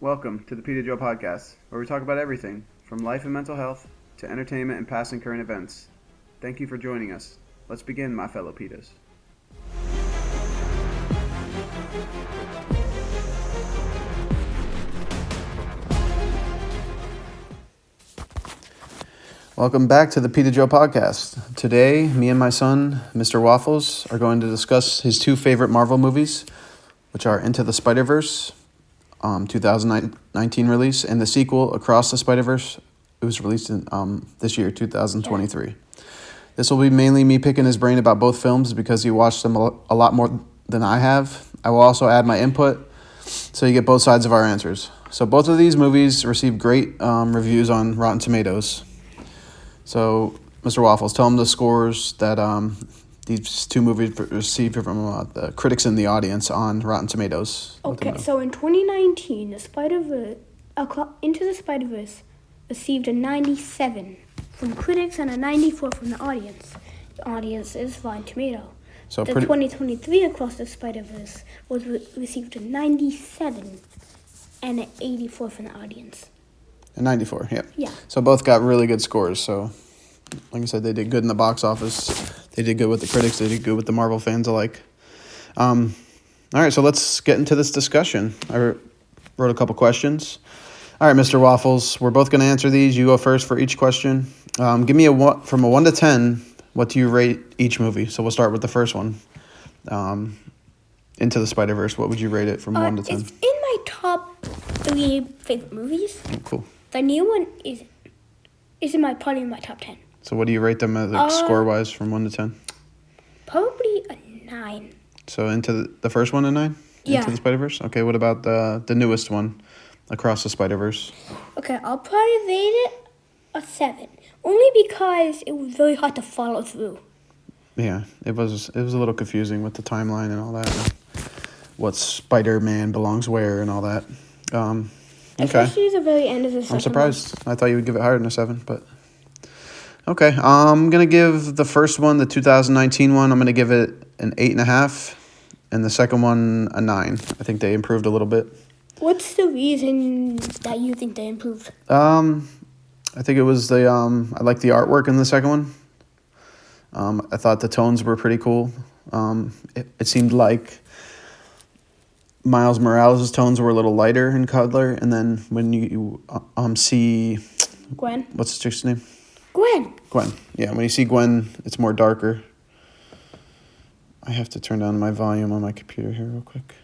Welcome to the Peter Joe Podcast, where we talk about everything from life and mental health to entertainment and past and current events. Thank you for joining us. Let's begin, my fellow Peters. Welcome back to the Peter Joe Podcast. Today, me and my son, Mr. Waffles, are going to discuss his two favorite Marvel movies, which are Into the Spider-Verse, 2019 release, and the sequel, Across the Spider-Verse. It was released in this year, 2023. This will be mainly me picking his brain about both films because he watched them a lot more than I have. I will also add my input so you get both sides of our answers. So both of these movies received great reviews on Rotten Tomatoes. So, Mr. Waffles, tell them the scores that these two movies received from the critics and the audience on Rotten Tomatoes. Okay, so in 2019, Into the Spider-Verse received a 97 from critics and a 94 from the audience. The audience is Rotten Tomato. So the 2023 Across the Spider-Verse received a 97 and an 84 from the audience. A 94, yeah. Yeah. So both got really good scores. So, like I said, they did good in the box office. They did good with the critics. They did good with the Marvel fans alike. All right, so let's get into this discussion. I wrote a couple questions. All right, Mr. Waffles, we're both going to answer these. You go first for each question. Give me from a 1 to 10, what do you rate each movie? So we'll start with the first one. Into the Spider-Verse, what would you rate it from 1 to 10? It's in my top 3 favorite movies. Oh, cool. The new one is probably in my top 10. So what do you rate them as score-wise from 1 to 10? Probably a 9. So into the first one, a 9? Yeah. Into the Spider-Verse? Okay, what about the newest one, Across the Spider-Verse? Okay, I'll probably rate it a 7. Only because it was very hard to follow through. Yeah, it was a little confusing with the timeline and all that. And what Spider-Man belongs where and all that. Okay. Especially the very end of the second I'm surprised. I thought you would give it higher than a 7, but... Okay, I'm going to give the first one, the 2019 one, I'm going to give it an 8.5, and the second one a 9. I think they improved a little bit. What's the reason that you think they improved? I think it was I like the artwork in the second one. I thought the tones were pretty cool. It seemed like Miles Morales' tones were a little lighter in color, and then when you see... Gwen? What's the chick's name? Gwen. Yeah, when you see Gwen, it's more darker. I have to turn down my volume on my computer here real quick.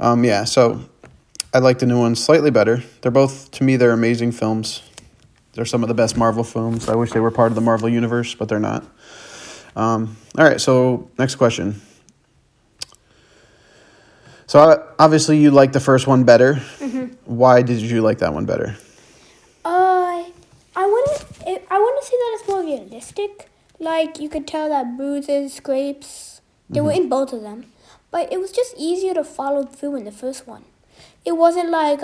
Yeah, so I like the new one slightly better. They're amazing films. They're some of the best Marvel films. I wish they were part of the Marvel universe, but they're not. All right, so next question. So obviously you like the first one better. Mm-hmm. Why did you like that one better? I want to say that it's more realistic. Like, you could tell that bruises, scrapes, they were in both of them. But it was just easier to follow through in the first one. It wasn't like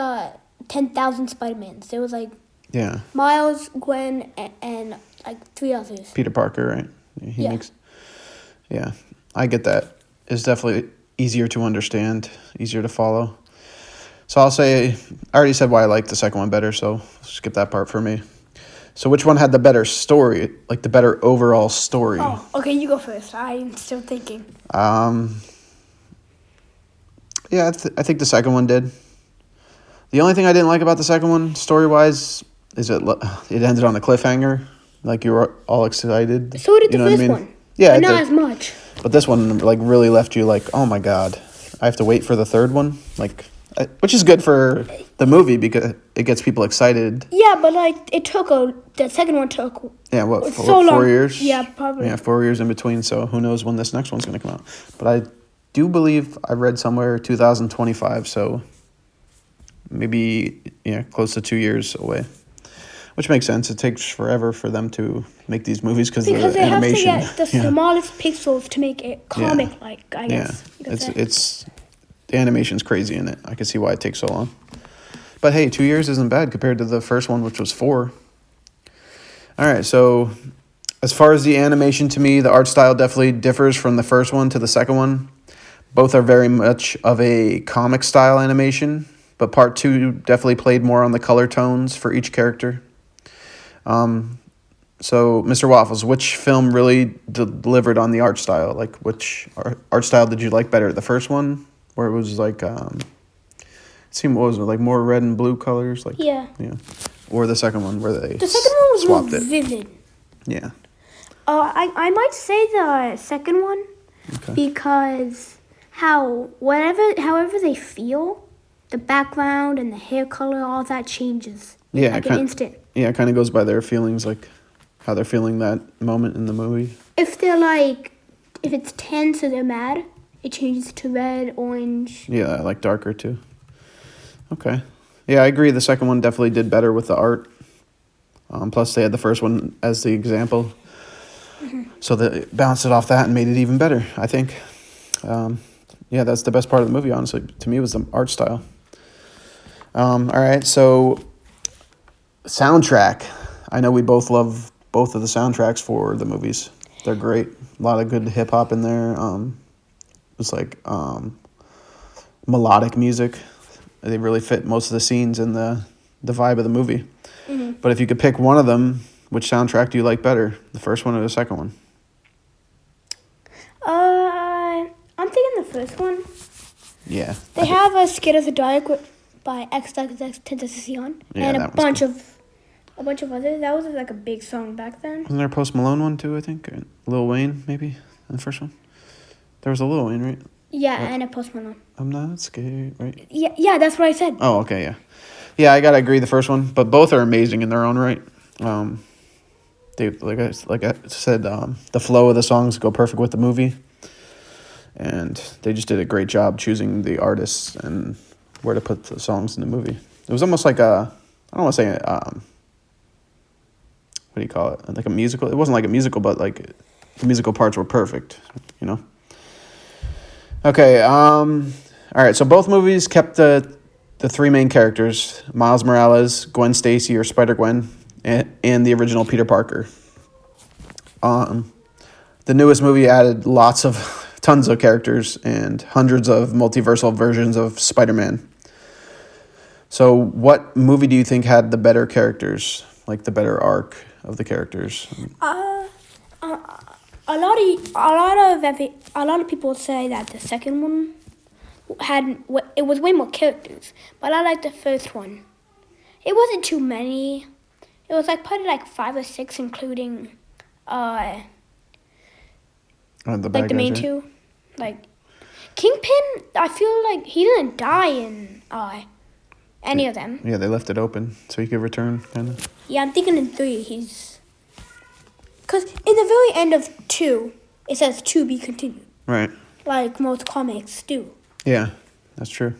10,000 Spider-Mans. There was like Miles, Gwen, and like 3 others. Peter Parker, right? Yeah, I get that. It's definitely easier to understand, easier to follow. So I'll say, I already said why I like the second one better, so skip that part for me. So which one had the better story, like the better overall story? Oh, okay, you go first. I'm still thinking. Yeah, I think the second one did. The only thing I didn't like about the second one, story-wise, is it ended on a cliffhanger. Like, you were all excited. So did the first one. Yeah, but not as much. But this one, like, really left you like, oh my God, I have to wait for the third one? Like, which is good for the movie because it gets people excited. Yeah, but like, the second one took... Yeah, so 4 years? Yeah, probably. Yeah, 4 years in between, so who knows when this next one's going to come out. But I do believe I read somewhere 2025, so maybe close to 2 years away, which makes sense. It takes forever for them to make these movies because the animation. Have to get the smallest pixels to make it comic-like, I guess. Yeah, it's the animation's crazy in it. I can see why it takes so long. But hey, 2 years isn't bad compared to the first one, which was 4. All right, so as far as the animation, to me, the art style definitely differs from the first one to the second one. Both are very much of a comic style animation, but part two definitely played more on the color tones for each character. So, Mr. Waffles, which film really delivered on the art style? Like, which art style did you like better? The first one, where it was like, it seemed, what was it, like more red and blue colors? Like, Yeah. Yeah. Or the second one, where they The second one was swapped more it. vivid. Yeah. I might say the second one Okay. because however they feel, the background and the hair color, all that changes. Yeah, Like an instant. Yeah, it kind of goes by their feelings, like how they're feeling that moment in the movie. If it's tense or they're mad, it changes to red, orange. Yeah, I like darker too. Okay. Yeah, I agree. The second one definitely did better with the art. Plus, they had the first one as the example. So they bounced it off that and made it even better, I think. Yeah, that's the best part of the movie, honestly. To me, was the art style. All right, so soundtrack. I know we both love both of the soundtracks for the movies. They're great. A lot of good hip hop in there. It's like melodic music. They really fit most of the scenes and the vibe of the movie. Mm-hmm. But if you could pick one of them, which soundtrack do you like better? The first one or the second one? I'm thinking the first one. Yeah. They have a Skid of the Dark by XXXTentacion Yeah, and a that one's bunch cool. of others. That was like a big song back then. Wasn't there a Post Malone one too, I think? Or Lil Wayne, maybe, in the first one? There was a Lil Wayne, right? Yeah, and a Post Malone. I'm not scared, right? Yeah, that's what I said. Oh, okay, yeah. Yeah, I gotta agree the first one, but both are amazing in their own right. They like I said, the flow of the songs go perfect with the movie, and they just did a great job choosing the artists and where to put the songs in the movie. It was almost like I don't want to say what do you call it? Like a musical. It wasn't like a musical, but like the musical parts were perfect, you know. Okay, all right. So both movies kept the three main characters: Miles Morales, Gwen Stacy or Spider-Gwen, and the original Peter Parker. The newest movie added tons of characters and hundreds of multiversal versions of Spider-Man. So what movie do you think had the better characters, like the better arc of the characters? A lot of people say that the second one it was way more characters, but I like the first one. It wasn't too many. It was like probably like 5 or 6, including The bad like the main guys, right? two, like Kingpin. I feel like he didn't die in any of them. Yeah, they left it open so he could return, kind of. Yeah, I'm thinking in 3 because in the very end of 2 it says to be continued, Right. like most comics do. Yeah, that's true.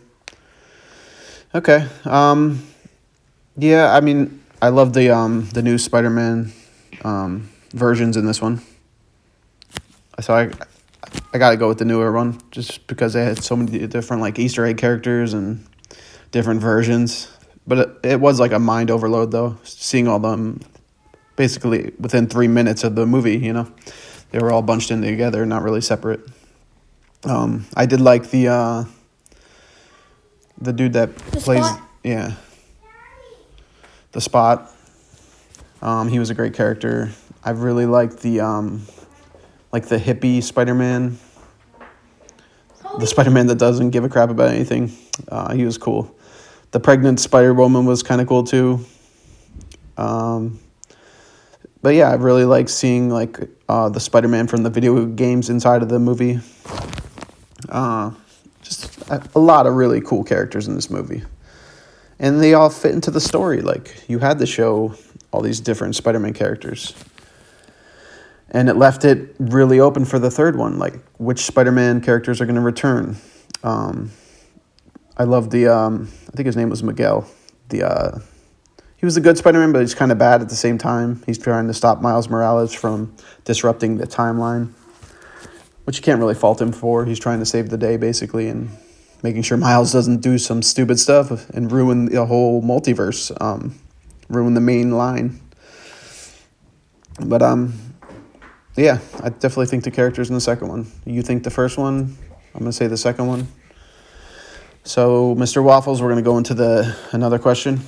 Okay. Yeah, I mean, I love the new Spider-Man versions in this one. So I got to go with the newer one just because they had so many different like Easter egg characters and different versions. But it was like a mind overload though, seeing all them basically within 3 minutes of the movie, you know. They were all bunched in together, not really separate. I did like the dude that plays Spot? yeah. The Spot. He was a great character. I really liked the hippie Spider-Man. The Spider-Man that doesn't give a crap about anything. He was cool. The pregnant Spider-Woman was kind of cool too. But yeah, I really like seeing like the Spider-Man from the video games inside of the movie. Just a lot of really cool characters in this movie. And they all fit into the story. Like, you had to show all these different Spider-Man characters. And it left it really open for the third one, like which Spider-Man characters are going to return. I love I think his name was Miguel. He was a good Spider-Man, but he's kind of bad at the same time. He's trying to stop Miles Morales from disrupting the timeline, which you can't really fault him for. He's trying to save the day, basically, and making sure Miles doesn't do some stupid stuff and ruin the whole multiverse, ruin the main line. But, yeah, I definitely think the characters in the second one. You think the first one I'm going to say the second one. So, Mr. Waffles, we're going to go into another question.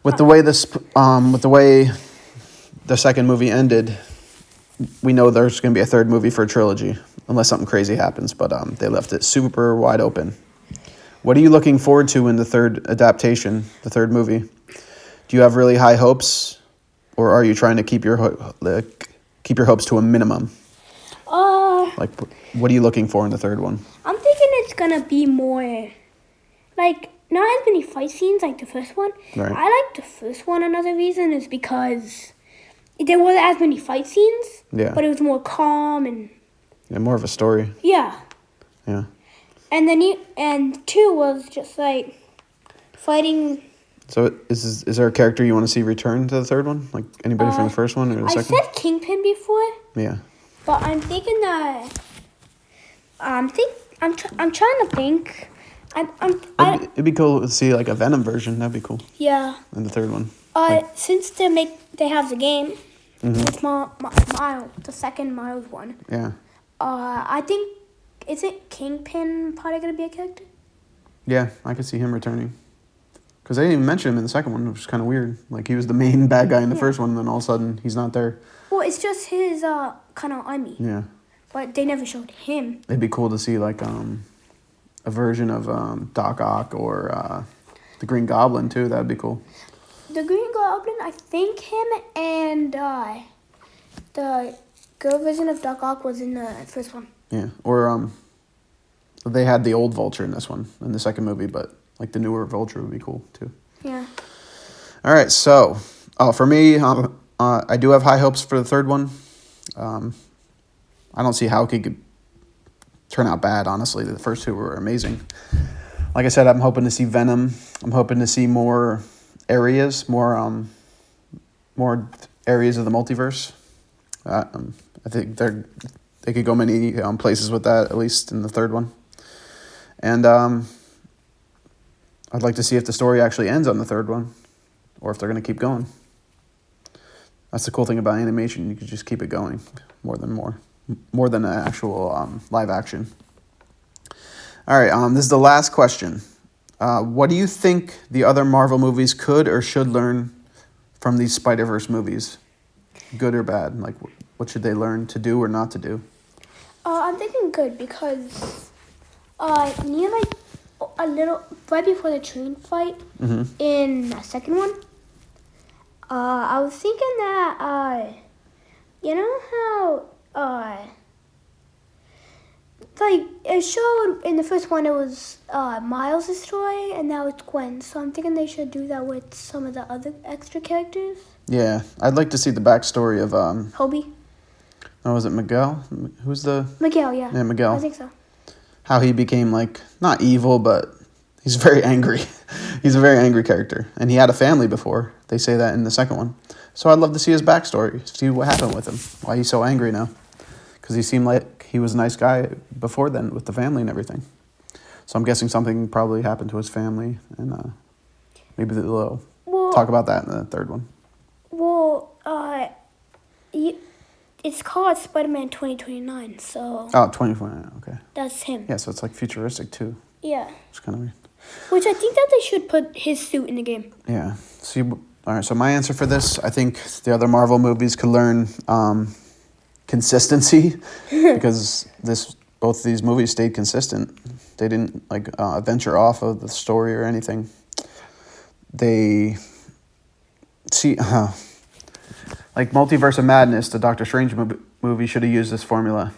With the way the second movie ended, we know there's going to be a third movie for a trilogy, unless something crazy happens. But they left it super wide open. What are you looking forward to in the third adaptation, the third movie? Do you have really high hopes, or are you trying to keep your hopes to a minimum? Like, what are you looking for in the third one? I'm thinking it's gonna be more, like, not as many fight scenes like the first one. Right. I like the first one. Another reason is because there wasn't as many fight scenes. Yeah. But it was more calm and. Yeah, more of a story. Yeah. Yeah. And then 2 was just like fighting. So is there a character you want to see return to the third one? Like anybody from the first one or the second? I said Kingpin before. Yeah. But I'm thinking that. I'm trying to think. It'd be cool to see like a Venom version. That'd be cool. Yeah. In the third one. Since they have the game, with Miles, the second Miles one. Yeah. I think, is it Kingpin probably gonna be a character? Yeah, I could see him returning. Because they didn't even mention him in the second one, which is kind of weird. Like, he was the main bad guy in the first one, and then all of a sudden, he's not there. Well, it's just his kind of army. Yeah. But they never showed him. It'd be cool to see, like, a version of Doc Ock or the Green Goblin, too. That'd be cool. The Green Goblin, I think him and the girl version of Doc Ock was in the first one. Yeah. Or they had the old Vulture in this one, in the second movie, but, like, the newer Vulture would be cool, too. Yeah. All right, so for me, I do have high hopes for the third one. I don't see how it could turn out bad, honestly. The first two were amazing. Like I said, I'm hoping to see Venom. I'm hoping to see more areas, more areas of the multiverse. I think they could go many places with that, at least in the third one. And I'd like to see if the story actually ends on the third one, or if they're going to keep going. That's the cool thing about animation. You can just keep it going more than an actual live action. All right, this is the last question. What do you think the other Marvel movies could or should learn from these Spider-Verse movies? Good or bad? Like, what should they learn to do or not to do? I'm thinking good because near like a little right before the train fight in the second one, I was thinking that you know how like it showed in the first one it was Miles' story and now it's Gwen, so I'm thinking they should do that with some of the other extra characters. Yeah, I'd like to see the backstory of Hobie. Oh, was it Miguel? Who's the Miguel? Yeah. Yeah, Miguel. I think so. How he became, like, not evil, but he's very angry. He's a very angry character. And he had a family before. They say that in the second one. So I'd love to see his backstory, see what happened with him, why he's so angry now. Because he seemed like he was a nice guy before then with the family and everything. So I'm guessing something probably happened to his family, and maybe they'll talk about that in the third one. Well, it's called Spider-Man 2029, so... Oh, 2029, okay. That's him. Yeah, so it's like futuristic too. Yeah. It's kind of weird. Which I think that they should put his suit in the game. Yeah. See, all right, so my answer for this, I think the other Marvel movies could learn consistency because both of these movies stayed consistent. They didn't venture off of the story or anything. They like Multiverse of Madness, the Doctor Strange movie should have used this formula.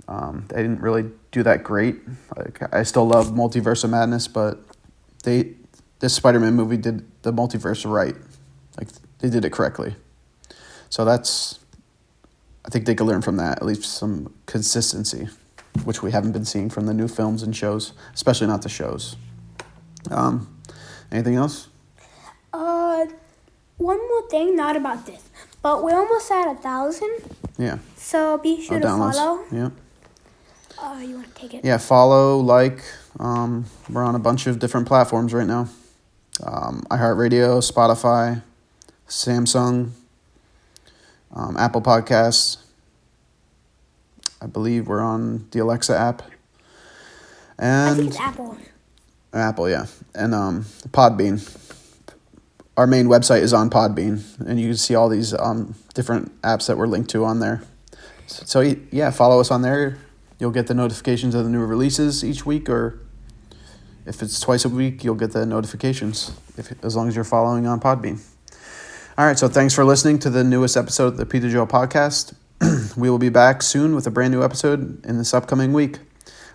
They didn't really do that great. Like, I still love Multiverse of Madness, but this Spider-Man movie did the multiverse right. Like, they did it correctly. So I think they could learn from that, at least some consistency, which we haven't been seeing from the new films and shows, especially not the shows. Anything else? One more thing, not about this, but we're almost at 1,000. Yeah. So be sure to downloads. follow. Yeah. You want to take it? Yeah, follow, like. We're on a bunch of different platforms right now. iHeartRadio, Spotify, Samsung, Apple Podcasts. I believe we're on the Alexa app. I think And it's Apple. Apple, yeah. And Podbean. Our main website is on Podbean, and you can see all these different apps that we're linked to on there. So yeah, follow us on there. You'll get the notifications of the new releases each week, or if it's twice a week, you'll get the notifications as long as you're following on Podbean. All right, so thanks for listening to the newest episode of the Peter Joe Podcast. We will be back soon with a brand new episode in this upcoming week.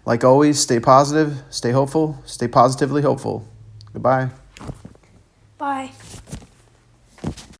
Like always, stay positive, stay hopeful, stay positively hopeful. Goodbye. Bye.